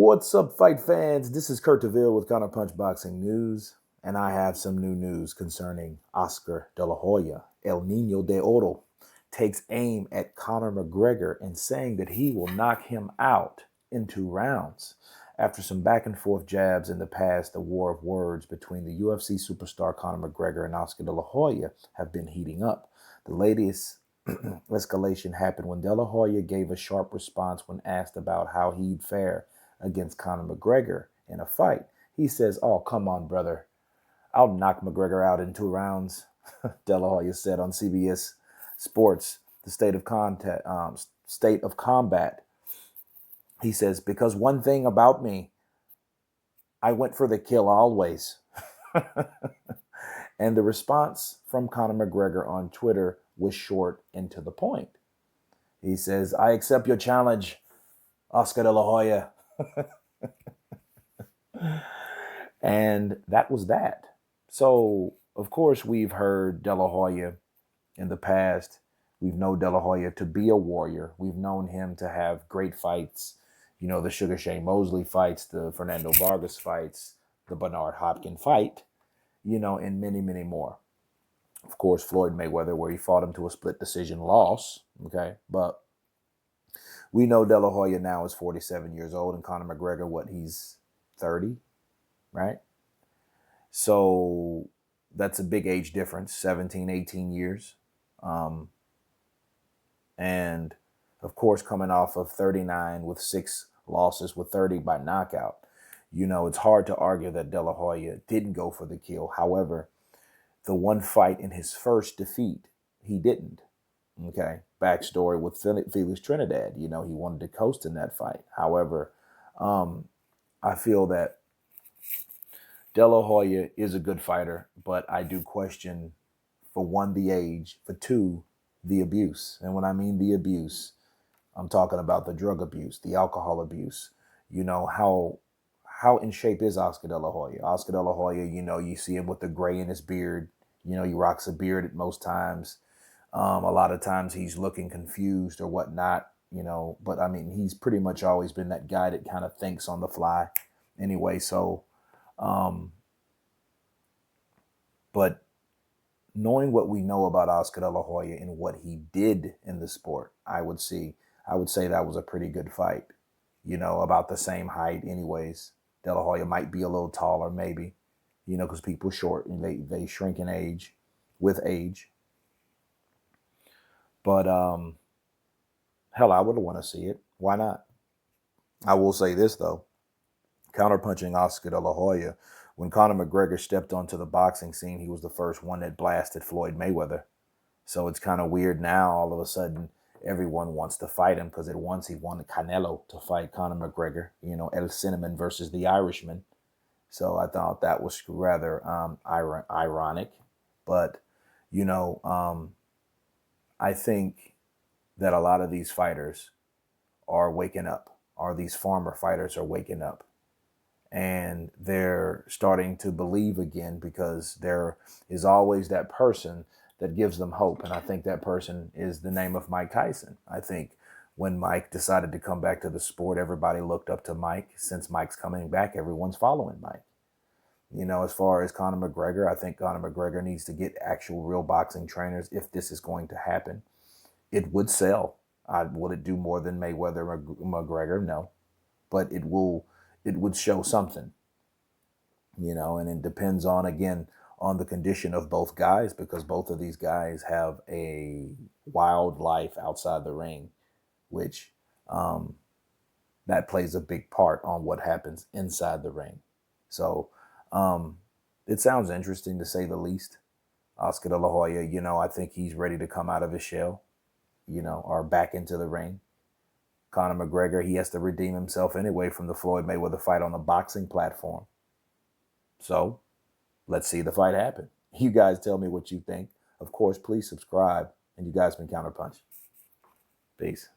What's up, fight fans? This is Kurt DeVille with Counterpunch Boxing News, and I have some new news concerning Oscar Dela Hoya. El Niño de Oro takes aim at Conor McGregor and saying that he will knock him out in 2 rounds. After some back and forth jabs in the past, the war of words between the UFC superstar Conor McGregor and Oscar De La Hoya have been heating up. The latest escalation happened when De La Hoya gave a sharp response when asked about how he'd fare against Conor McGregor in a fight. He says, "Oh, come on, brother. I'll knock McGregor out in 2 rounds." De La Hoya said on CBS Sports, the state of combat. He says, "Because one thing about me, I went for the kill always." And the response from Conor McGregor on Twitter was short and to the point. He says, "I accept your challenge, Oscar De La Hoya." And that was that. So, of course, we've heard De La Hoya in the past. We've known De La Hoya to be a warrior. We've known him to have great fights. You know, the Sugar Shane Mosley fights, the Fernando Vargas fights, the Bernard Hopkins fight, you know, and many, many more. Of course, Floyd Mayweather, where he fought him to a split decision loss. Okay. But we know De La Hoya now is 47 years old, and Conor McGregor, he's 30, right? So that's a big age difference, 17, 18 years. And of course, coming off of 39 with 6 losses with 30 by knockout, you know, it's hard to argue that De La Hoya didn't go for the kill. However, the one fight in his first defeat, he didn't. Okay. Backstory with Felix Trinidad, you know, he wanted to coast in that fight. However, I feel that De La Hoya is a good fighter, but I do question, for one, the age, for two, the abuse. And when I mean the abuse, I'm talking about the drug abuse, the alcohol abuse. You know, how in shape is Oscar De La Hoya? Oscar De La Hoya, you know, you see him with the gray in his beard. You know, he rocks a beard at most times. A lot of times he's looking confused or whatnot, you know, but I mean, he's pretty much always been that guy that kind of thinks on the fly anyway. So, but knowing what we know about Oscar De La Hoya and what he did in the sport, I would say that was a pretty good fight, you know, about the same height anyways. De La Hoya might be a little taller, maybe, you know, because people are short and they shrink in age with age. But hell, I would want to see it. Why not? I will say this, though. Counterpunching Oscar De La Hoya, when Conor McGregor stepped onto the boxing scene, he was the first one that blasted Floyd Mayweather. So it's kind of weird now, all of a sudden, everyone wants to fight him, because at once he wanted Canelo to fight Conor McGregor, you know, El Cinnamon versus the Irishman. So I thought that was rather ironic. But, you know, I think that a lot of these fighters are waking up, or these former fighters are waking up, and they're starting to believe again, because there is always that person that gives them hope. And I think that person is the name of Mike Tyson. I think when Mike decided to come back to the sport, everybody looked up to Mike. Since Mike's coming back, everyone's following Mike. You know, as far as Conor McGregor, I think Conor McGregor needs to get actual real boxing trainers if this is going to happen. It would sell. Will it do more than Mayweather McGregor? No. But it would show something, you know, and it depends on, again, on the condition of both guys, because both of these guys have a wild life outside the ring, which that plays a big part on what happens inside the ring. So it sounds interesting, to say the least. Oscar De La Hoya, you know, I think he's ready to come out of his shell, you know, or back into the ring. Conor McGregor, he has to redeem himself anyway from the Floyd Mayweather fight on the boxing platform. So let's see the fight happen. You guys tell me what you think. Of course, please subscribe. And you guys been Counterpunch. Peace.